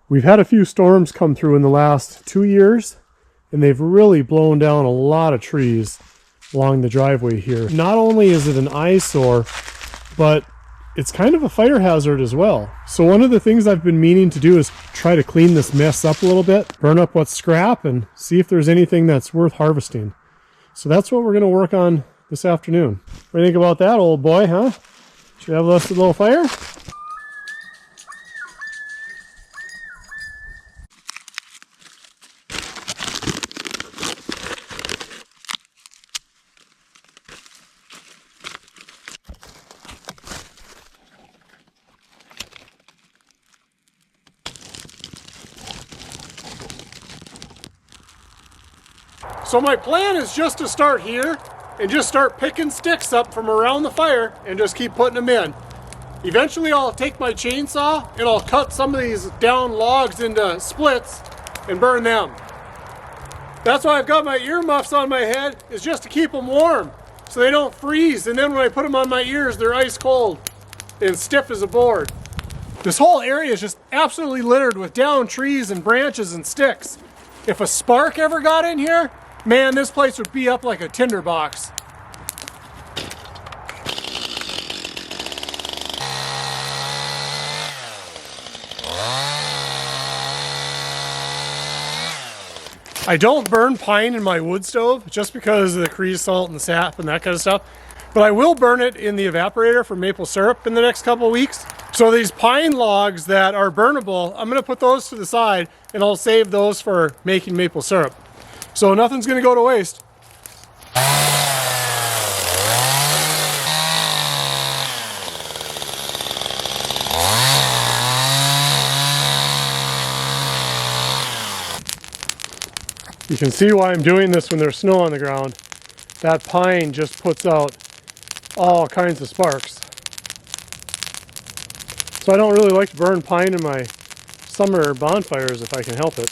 We've had a few storms come through in the last 2 years, and they've really blown down a lot of trees along the driveway here. Not only is it an eyesore, but it's kind of a fire hazard as well. So one of the things I've been meaning to do is try to clean this mess up a little bit, burn up what's scrap, and see if there's anything that's worth harvesting. So that's what we're going to work on this afternoon. What do you think about that, old boy, huh? Should we have us a little fire? So my plan is just to start here and just start picking sticks up from around the fire and just keep putting them in. Eventually I'll take my chainsaw and I'll cut some of these down logs into splits and burn them. That's why I've got my earmuffs on my head, is just to keep them warm so they don't freeze, and then when I put them on my ears they're ice cold and stiff as a board. This whole area is just absolutely littered with down trees and branches and sticks. If a spark ever got in here, man, this place would be up like a tinderbox. I don't burn pine in my wood stove just because of the creosote and the sap and that kind of stuff, but I will burn it in the evaporator for maple syrup in the next couple of weeks. So these pine logs that are burnable, I'm going to put those to the side and I'll save those for making maple syrup. So nothing's going to go to waste. You can see why I'm doing this when there's snow on the ground. That pine just puts out all kinds of sparks. So I don't really like to burn pine in my summer bonfires if I can help it.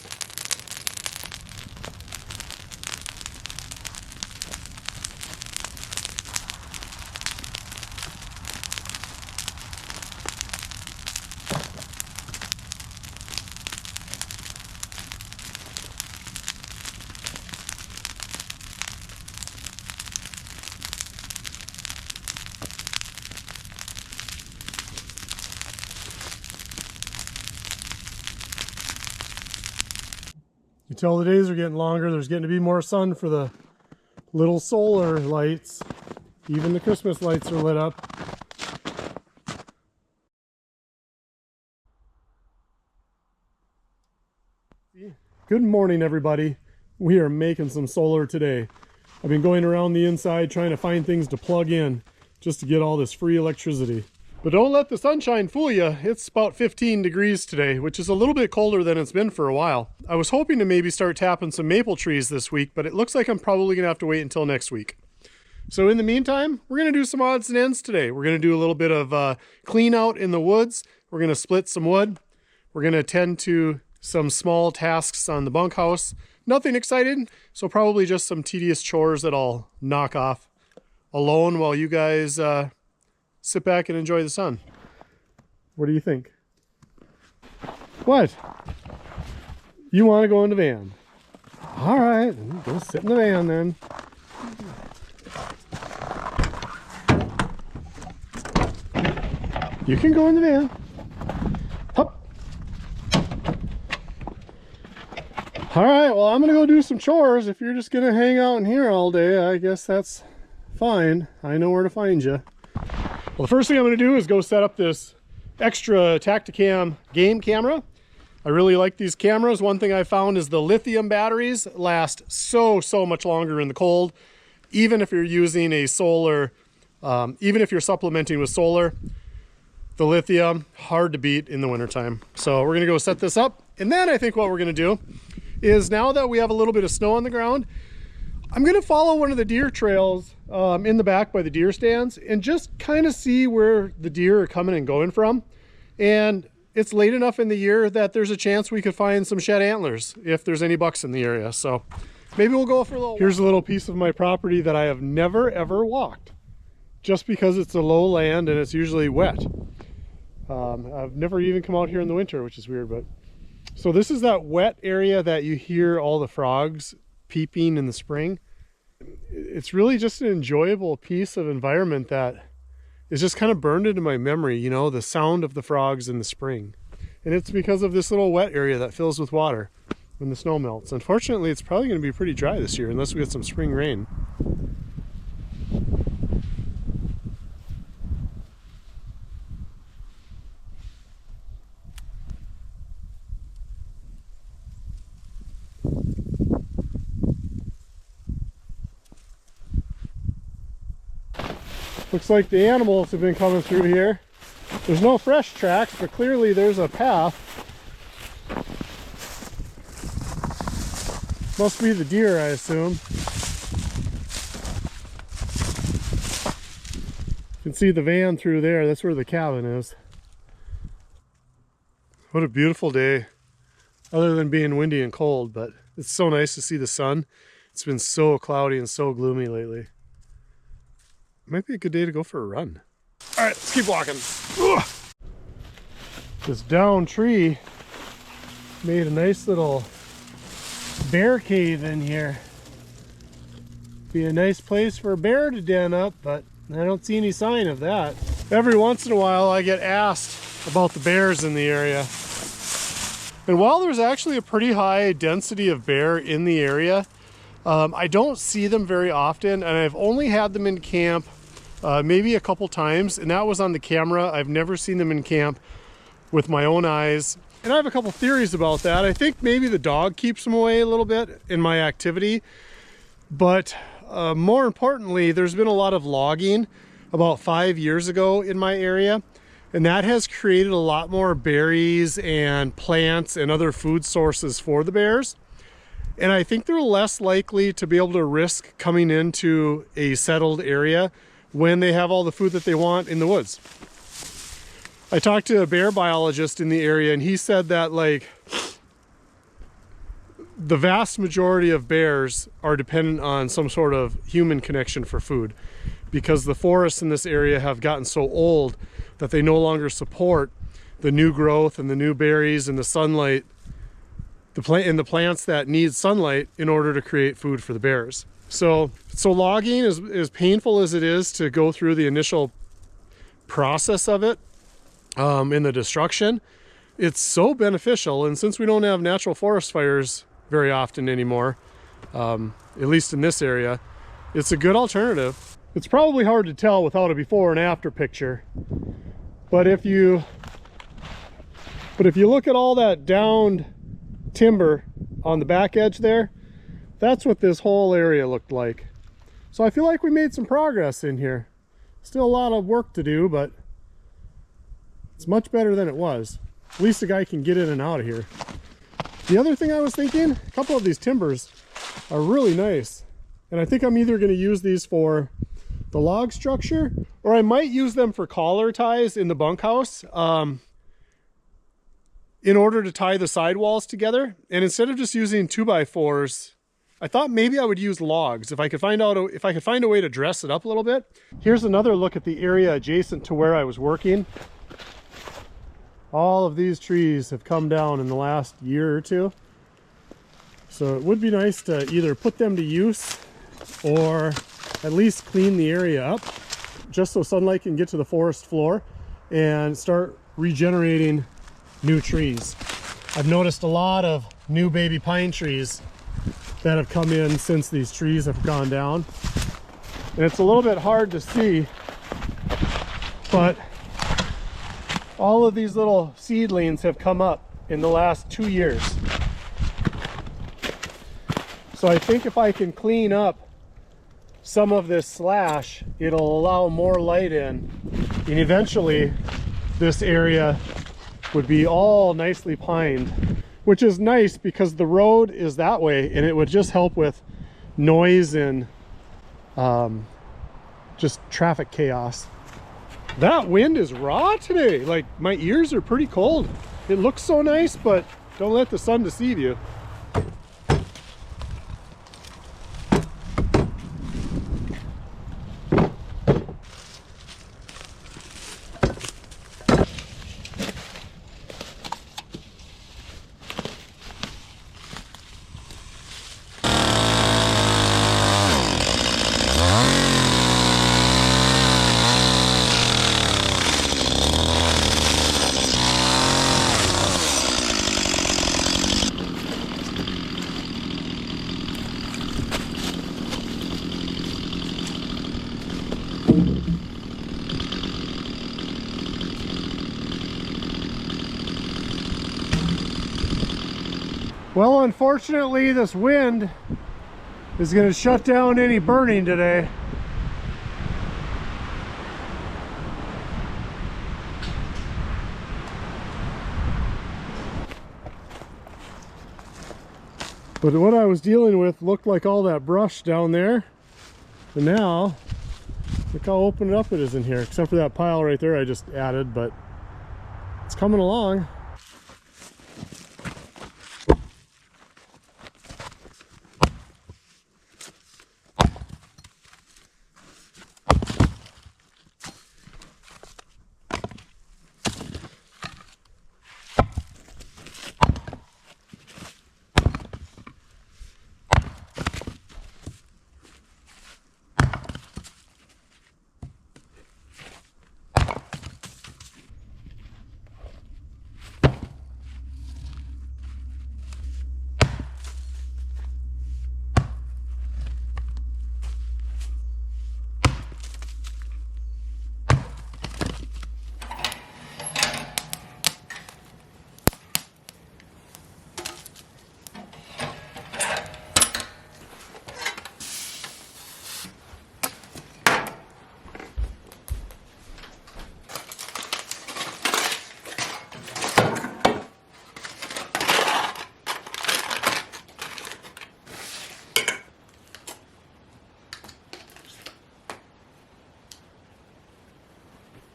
You tell the days are getting longer, there's getting to be more sun for the little solar lights. Even the Christmas lights are lit up. Good morning, everybody. We are making some solar today. I've been going around the inside trying to find things to plug in just to get all this free electricity. But don't let the sunshine fool you. It's about 15 degrees today, which is a little bit colder than it's been for a while. I was hoping to maybe start tapping some maple trees this week, but it looks like I'm probably going to have to wait until next week. So in the meantime, we're going to do some odds and ends today. We're going to do a little bit of clean out in the woods. We're going to split some wood. We're going to tend to some small tasks on the bunkhouse. Nothing exciting, so probably just some tedious chores that I'll knock off alone while you guys sit back and enjoy the sun. What do you think? What? You want to go in the van? All right, go sit in the van then. You can go in the van. Hup. All right, well, I'm going to go do some chores. If you're just going to hang out in here all day, I guess that's fine. I know where to find you. Well, the first thing I'm going to do is go set up this extra Tacticam game camera. I really like these cameras. One thing I found is the lithium batteries last so much longer in the cold. Even if you're using a solar, even if you're supplementing with solar, the lithium, hard to beat in the wintertime. So we're going to go set this up. And then I think what we're going to do is, now that we have a little bit of snow on the ground, I'm going to follow one of the deer trails in the back by the deer stands and just kind of see where the deer are coming and going from. And it's late enough in the year that there's a chance we could find some shed antlers if there's any bucks in the area. So maybe we'll go for a little. Here's a little piece of my property that I have never ever walked, just because it's a low land and it's usually wet. I've never even come out here in the winter, which is weird, but So this is that wet area that you hear all the frogs peeping in the spring. It's really just an enjoyable piece of environment that is just kind of burned into my memory, you know, the sound of the frogs in the spring. And it's because of this little wet area that fills with water when the snow melts. Unfortunately, it's probably going to be pretty dry this year unless we get some spring rain. Looks like the animals have been coming through here. There's no fresh tracks, but clearly there's a path. Must be the deer, I assume. You can see the van through there. That's where the cabin is. What a beautiful day. Other than being windy and cold, but it's so nice to see the sun. It's been so cloudy and so gloomy lately. Might be a good day to go for a run. All right, let's keep walking. Ugh. This down tree made a nice little bear cave in here. Be a nice place for a bear to den up, but I don't see any sign of that. Every once in a while I get asked about the bears in the area. And while there's actually a pretty high density of bear in the area, I don't see them very often, and I've only had them in camp maybe a couple times, and that was on the camera. I've never seen them in camp with my own eyes. And I have a couple theories about that. I think maybe the dog keeps them away a little bit in my activity, but more importantly, there's been a lot of logging about 5 years ago in my area, and that has created a lot more berries and plants and other food sources for the bears. And I think they're less likely to be able to risk coming into a settled area when they have all the food that they want in the woods. I talked to a bear biologist in the area, and he said that like the vast majority of bears are dependent on some sort of human connection for food, because the forests in this area have gotten so old that they no longer support the new growth and the new berries and the sunlight, the plants that need sunlight in order to create food for the bears. So logging, as painful as it is to go through the initial process of it, in the destruction, it's so beneficial. And since we don't have natural forest fires very often anymore, at least in this area, it's a good alternative. It's probably hard to tell without a before and after picture, but if you look at all that downed timber on the back edge there, that's what this whole area looked like. So I feel like we made some progress in here. Still a lot of work to do, but it's much better than it was. At least the guy can get in and out of here. The other thing I was thinking, a couple of these timbers are really nice. And I think I'm either going to use these for the log structure, or I might use them for collar ties in the bunkhouse in order to tie the sidewalls together. And instead of just using 2x4s, I thought maybe I would use logs if I could find a way to dress it up a little bit. Here's another look at the area adjacent to where I was working. All of these trees have come down in the last year or two. So it would be nice to either put them to use or at least clean the area up, just so sunlight can get to the forest floor and start regenerating new trees. I've noticed a lot of new baby pine trees that have come in since these trees have gone down. And it's a little bit hard to see, but all of these little seedlings have come up in the last 2 years. So I think if I can clean up some of this slash, it'll allow more light in, and eventually this area would be all nicely pined, which is nice because the road is that way, and it would just help with noise and just traffic chaos. That wind is raw today. Like, my ears are pretty cold. It looks so nice, but don't let the sun deceive you. Well, unfortunately, this wind is going to shut down any burning today. But what I was dealing with looked like all that brush down there. But now, look how open up it is in here, except for that pile right there I just added, but it's coming along.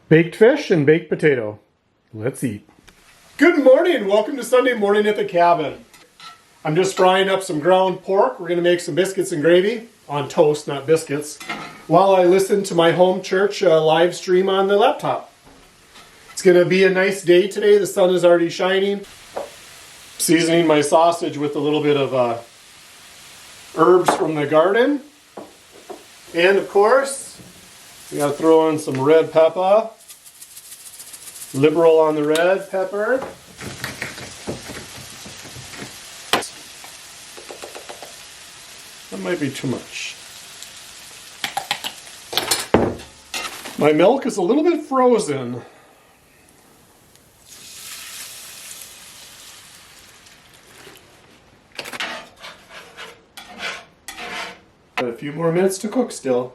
Baked fish and baked potato. Let's eat. Good morning. Welcome to Sunday morning at the cabin. I'm just frying up some ground pork. We're going to make some biscuits and gravy on toast, not biscuits, while I listen to my home church live stream on the laptop. It's going to be a nice day today. The sun is already shining. Seasoning my sausage with a little bit of herbs from the garden. And of course, we got to throw in some red pepper. Liberal on the red pepper. That might be too much. My milk is a little bit frozen. Got a few more minutes to cook still.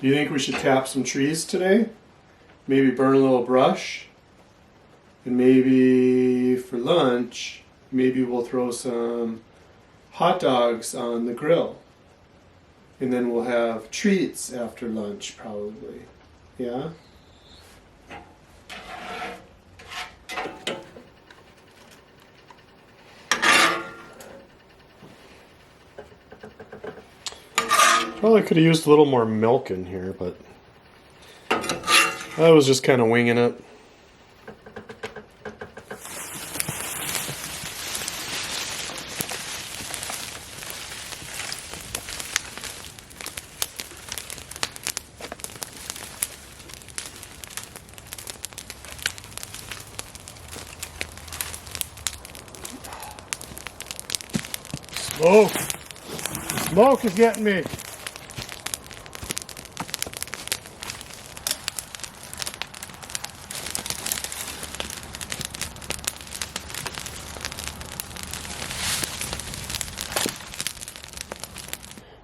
Do you think we should tap some trees today? Maybe burn a little brush? And maybe for lunch, maybe we'll throw some hot dogs on the grill. And then we'll have treats after lunch, probably. Yeah? Probably could have used a little more milk in here, but I was just kind of winging it. Smoke! The smoke is getting me.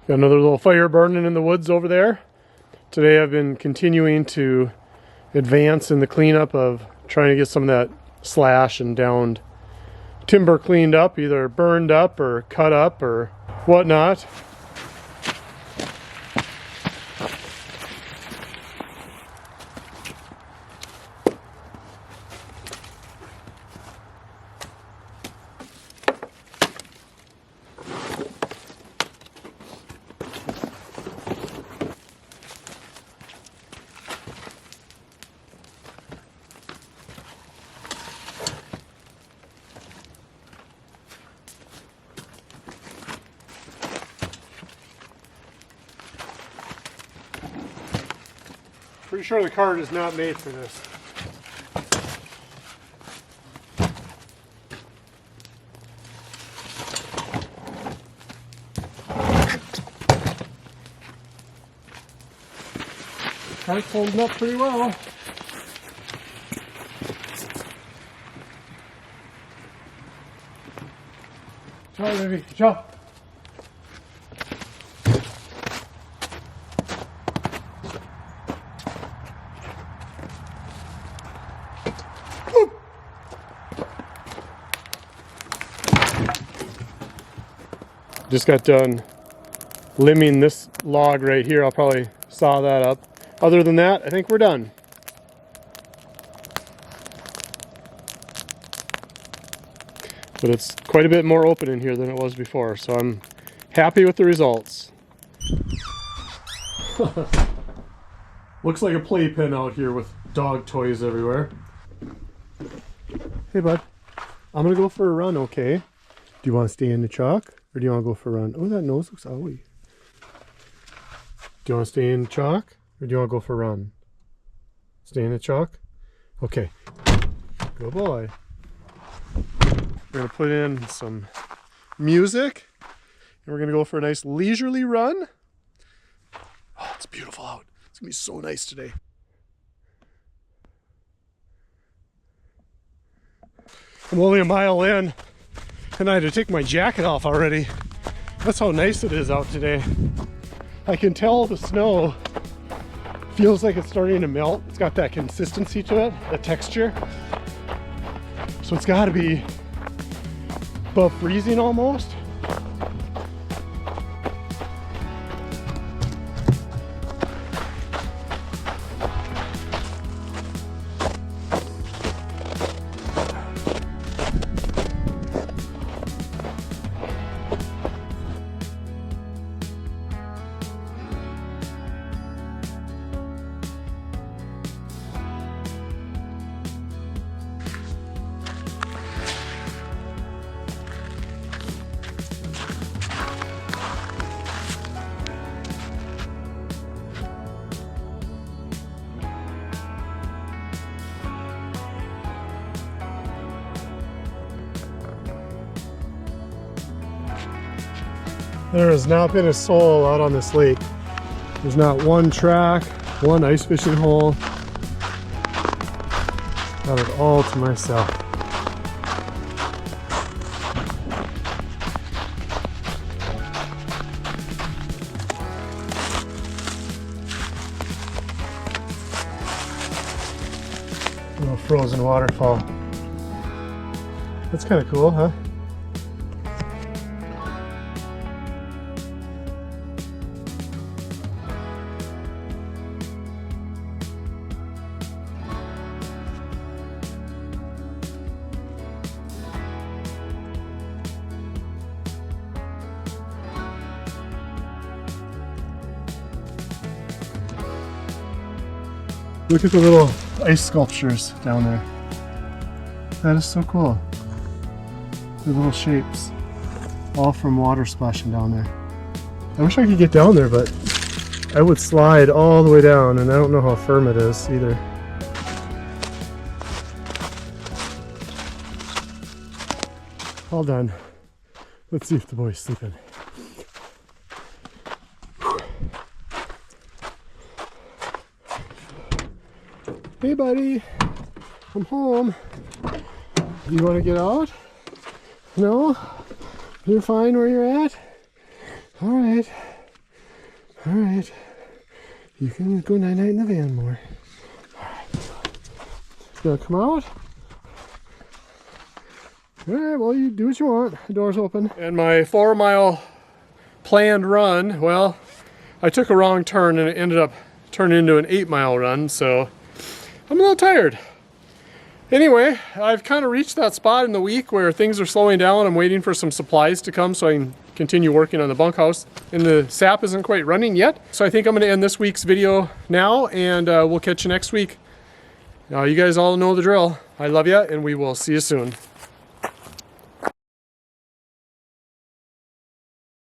Got another little fire burning in the woods over there. Today I've been continuing to advance in the cleanup of trying to get some of that slash and downed timber cleaned up, either burned up or cut up or whatnot. Pretty sure the cart is not made for this. Cart's holding up pretty well. All right, baby. Ciao. Just got done limbing this log right here. I'll probably saw that up. Other than that, I think we're done. But it's quite a bit more open in here than it was before, so I'm happy with the results. Looks like a playpen out here with dog toys everywhere. Hey bud, I'm gonna go for a run, okay? Do you want to stay in the chalk or do you want to go for a run? Oh, that nose looks owie. Do you want to stay in the chalk or do you want to go for a run? Stay in the chalk? Okay, good boy. We're going to put in some music and we're going to go for a nice leisurely run. Oh, it's beautiful out. It's going to be so nice today. I'm only a mile in and I had to take my jacket off already. That's how nice it is out today. I can tell the snow feels like it's starting to melt. It's got that consistency to it, the texture. So it's got to be above freezing almost. There has not been a soul out on this lake. There's not one track, one ice fishing hole. Got it all to myself. A little frozen waterfall. That's kind of cool, huh? Look at the little ice sculptures down there. That is so cool. The little shapes, all from water splashing down there. I wish I could get down there, but I would slide all the way down, and I don't know how firm it is either. All done. Let's see if the boy's sleeping. Hey buddy, I'm home. Do you want to get out? No? You're fine where you're at? Alright. Alright. You can go night-night in the van more. Alright. You gonna come out? Alright, well you do what you want. The door's open. And my 4-mile planned run, well, I took a wrong turn and it ended up turning into an 8-mile run, so I'm a little tired. Anyway, I've kind of reached that spot in the week where things are slowing down. I'm waiting for some supplies to come so I can continue working on the bunkhouse. And the sap isn't quite running yet. So I think I'm going to end this week's video now, and we'll catch you next week. You guys all know the drill. I love you, and we will see you soon.